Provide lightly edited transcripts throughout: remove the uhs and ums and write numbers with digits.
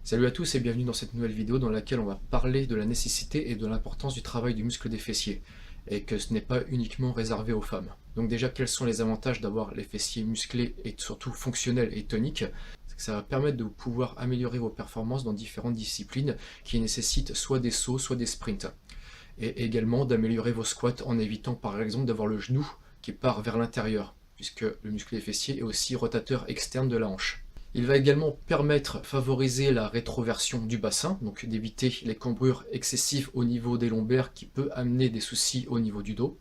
Salut à tous et bienvenue dans cette nouvelle vidéo dans laquelle on va parler de la nécessité et de l'importance du travail du muscle des fessiers et que ce n'est pas uniquement réservé aux femmes. Donc déjà, quels sont les avantages d'avoir les fessiers musclés et surtout fonctionnels et toniques? C'est que ça va permettre de pouvoir améliorer vos performances dans différentes disciplines qui nécessitent soit des sauts, soit des sprints. Et également d'améliorer vos squats en évitant par exemple d'avoir le genou qui part vers l'intérieur, puisque le muscle des fessiers est aussi rotateur externe de la hanche. Il va également favoriser la rétroversion du bassin, donc d'éviter les cambrures excessives au niveau des lombaires qui peut amener des soucis au niveau du dos.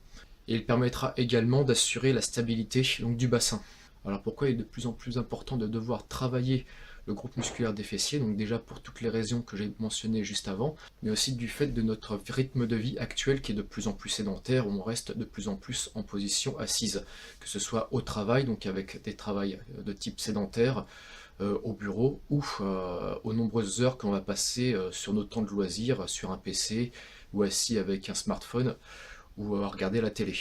Et il permettra également d'assurer la stabilité donc, du bassin. Alors pourquoi il est de plus en plus important de devoir travailler le groupe musculaire des fessiers? Donc déjà pour toutes les raisons que j'ai mentionnées juste avant, mais aussi du fait de notre rythme de vie actuel qui est de plus en plus sédentaire, où on reste de plus en plus en position assise, que ce soit au travail, donc avec des travails de type sédentaire, au bureau, ou aux nombreuses heures qu'on va passer sur nos temps de loisirs, sur un PC, ou assis avec un smartphone, ou à regarder la télé.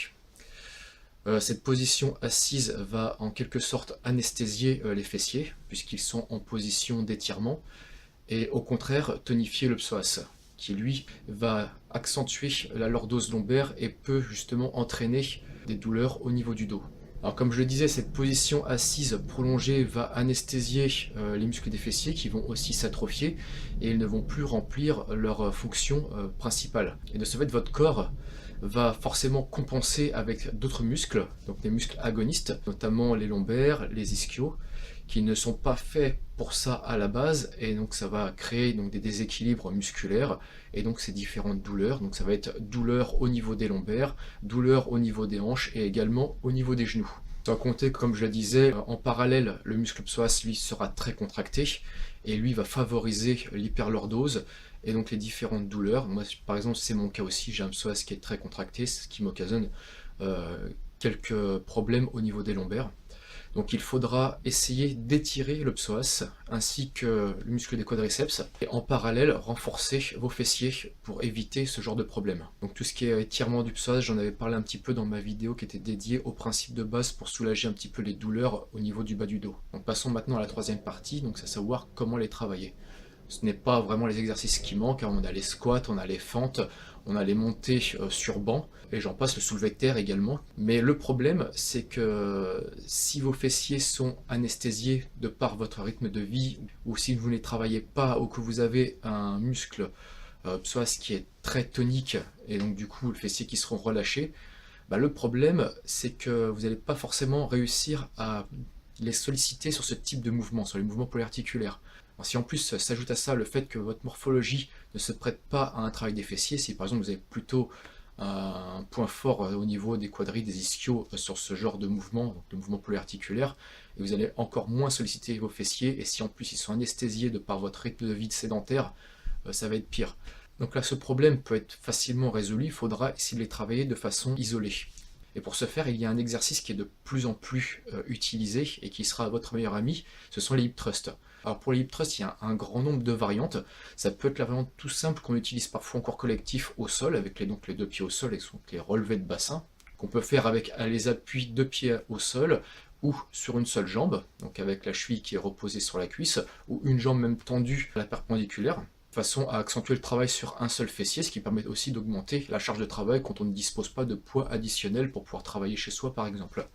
Cette position assise va en quelque sorte anesthésier les fessiers, puisqu'ils sont en position d'étirement, et au contraire tonifier le psoas, qui lui va accentuer la lordose lombaire et peut justement entraîner des douleurs au niveau du dos. Alors comme je le disais, cette position assise prolongée va anesthésier les muscles des fessiers qui vont aussi s'atrophier et ils ne vont plus remplir leur fonction principale. Et de ce fait, votre corps va forcément compenser avec d'autres muscles, donc des muscles agonistes, notamment les lombaires, les ischios, qui ne sont pas faits pour ça à la base, et donc ça va créer donc, des déséquilibres musculaires, et donc ces différentes douleurs. Donc ça va être douleur au niveau des lombaires, douleur au niveau des hanches, et également au niveau des genoux. Sans compter, comme je le disais, en parallèle, le muscle psoas, lui, sera très contracté, et lui va favoriser l'hyperlordose, et donc les différentes douleurs. Moi, par exemple, c'est mon cas aussi, j'ai un psoas qui est très contracté, ce qui m'occasionne quelques problèmes au niveau des lombaires. Donc il faudra essayer d'étirer le psoas ainsi que le muscle des quadriceps et en parallèle renforcer vos fessiers pour éviter ce genre de problème. Donc tout ce qui est étirement du psoas, j'en avais parlé un petit peu dans ma vidéo qui était dédiée au principe de base pour soulager un petit peu les douleurs au niveau du bas du dos. Donc passons maintenant à la troisième partie, donc c'est savoir comment les travailler. Ce n'est pas vraiment les exercices qui manquent, hein. On a les squats, on a les fentes, on a les montées sur banc, et j'en passe, le soulevé de terre également. Mais le problème, c'est que si vos fessiers sont anesthésiés de par votre rythme de vie, ou si vous ne les travaillez pas, ou que vous avez un muscle psoas qui est très tonique, et donc du coup, les fessiers qui seront relâchés, bah, le problème, c'est que vous n'allez pas forcément réussir à les solliciter sur ce type de mouvement, sur les mouvements polyarticulaires. Alors, si en plus s'ajoute à ça le fait que votre morphologie ne se prête pas à un travail des fessiers, si par exemple vous avez plutôt un point fort au niveau des quadris, des ischios sur ce genre de mouvement, donc le mouvement polyarticulaire, et vous allez encore moins solliciter vos fessiers, et si en plus ils sont anesthésiés de par votre rythme de vie sédentaire, ça va être pire. Donc là ce problème peut être facilement résolu, il faudra essayer de les travailler de façon isolée. Et pour ce faire, il y a un exercice qui est de plus en plus utilisé et qui sera votre meilleur ami, ce sont les hip thrusts. Alors pour les hip thrusts, il y a un grand nombre de variantes. Ça peut être la variante tout simple qu'on utilise parfois en cours collectif au sol, avec les deux pieds au sol et les relevés de bassin, qu'on peut faire avec les appuis deux pieds au sol ou sur une seule jambe, donc avec la cheville qui est reposée sur la cuisse, ou une jambe même tendue à la perpendiculaire, façon à accentuer le travail sur un seul fessier, ce qui permet aussi d'augmenter la charge de travail quand on ne dispose pas de poids additionnel pour pouvoir travailler chez soi par exemple.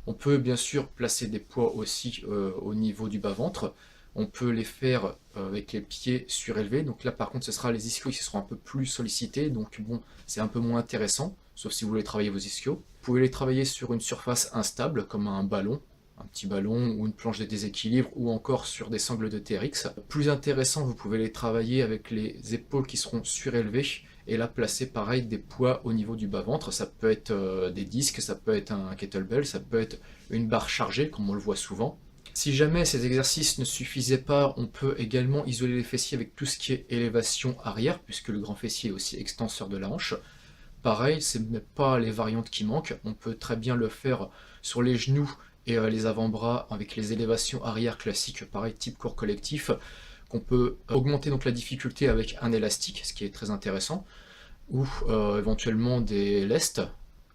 On peut bien sûr placer des poids aussi au niveau du bas-ventre. On peut les faire avec les pieds surélevés, donc là par contre ce sera les ischios qui seront un peu plus sollicités, donc bon, c'est un peu moins intéressant, sauf si vous voulez travailler vos ischios. Vous pouvez les travailler sur une surface instable, comme un ballon, un petit ballon ou une planche de déséquilibre ou encore sur des sangles de TRX. Plus intéressant, vous pouvez les travailler avec les épaules qui seront surélevées et là placer pareil des poids au niveau du bas-ventre. Ça peut être des disques, ça peut être un kettlebell, ça peut être une barre chargée comme on le voit souvent. Si jamais ces exercices ne suffisaient pas, on peut également isoler les fessiers avec tout ce qui est élévation arrière, puisque le grand fessier est aussi extenseur de la hanche. Pareil, ce n'est pas les variantes qui manquent, on peut très bien le faire sur les genoux et les avant-bras avec les élévations arrière classiques, pareil, type cours collectif, qu'on peut augmenter donc la difficulté avec un élastique, ce qui est très intéressant, ou éventuellement des lestes,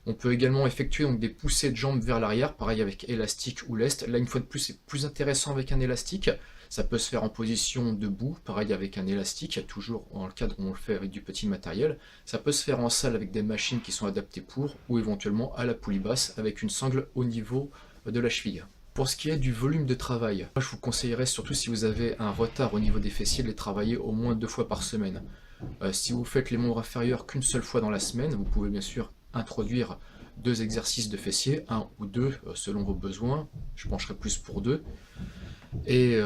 On peut également effectuer donc des poussées de jambes vers l'arrière, pareil avec élastique ou lest. Là, une fois de plus, c'est plus intéressant avec un élastique. Ça peut se faire en position debout, pareil avec un élastique, toujours dans le cadre où on le fait avec du petit matériel. Ça peut se faire en salle avec des machines qui sont adaptées pour, ou éventuellement à la poulie basse avec une sangle au niveau de la cheville. Pour ce qui est du volume de travail, moi je vous conseillerais surtout si vous avez un retard au niveau des fessiers de les travailler au moins 2 fois par semaine. Si vous faites les membres inférieurs qu'une seule fois dans la semaine, vous pouvez bien sûr introduire 2 exercices de fessiers, 1 ou 2 selon vos besoins, je pencherai plus pour 2, et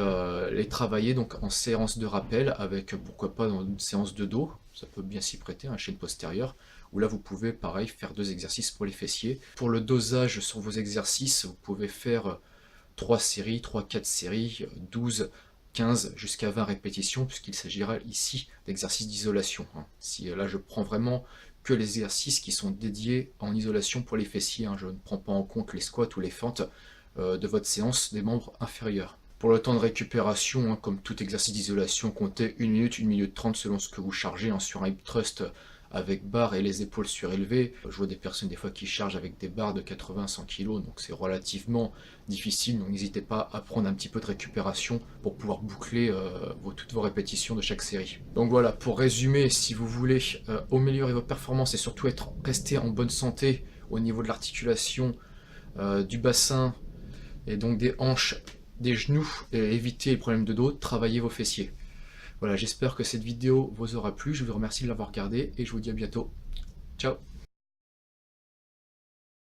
les travailler donc en séance de rappel avec pourquoi pas dans une séance de dos, ça peut bien s'y prêter, un chaîne postérieure, où là vous pouvez pareil faire 2 exercices pour les fessiers. Pour le dosage sur vos exercices, vous pouvez faire 3 séries, 3-4 séries, 12, 15 jusqu'à 20 répétitions, puisqu'il s'agira ici d'exercices d'isolation. Si là je prends vraiment que les exercices qui sont dédiés en isolation pour les fessiers, je ne prends pas en compte les squats ou les fentes de votre séance des membres inférieurs. Pour le temps de récupération, comme tout exercice d'isolation, comptez 1 minute 30 selon ce que vous chargez sur un hip thrust avec barre et les épaules surélevées. Je vois des personnes des fois qui chargent avec des barres de 80-100 kg, donc c'est relativement difficile, donc n'hésitez pas à prendre un petit peu de récupération pour pouvoir boucler toutes vos répétitions de chaque série. Donc voilà, pour résumer, si vous voulez améliorer vos performances et surtout rester en bonne santé au niveau de l'articulation, du bassin et donc des hanches, des genoux, et éviter les problèmes de dos, travaillez vos fessiers. Voilà, j'espère que cette vidéo vous aura plu, je vous remercie de l'avoir regardée et je vous dis à bientôt. Ciao!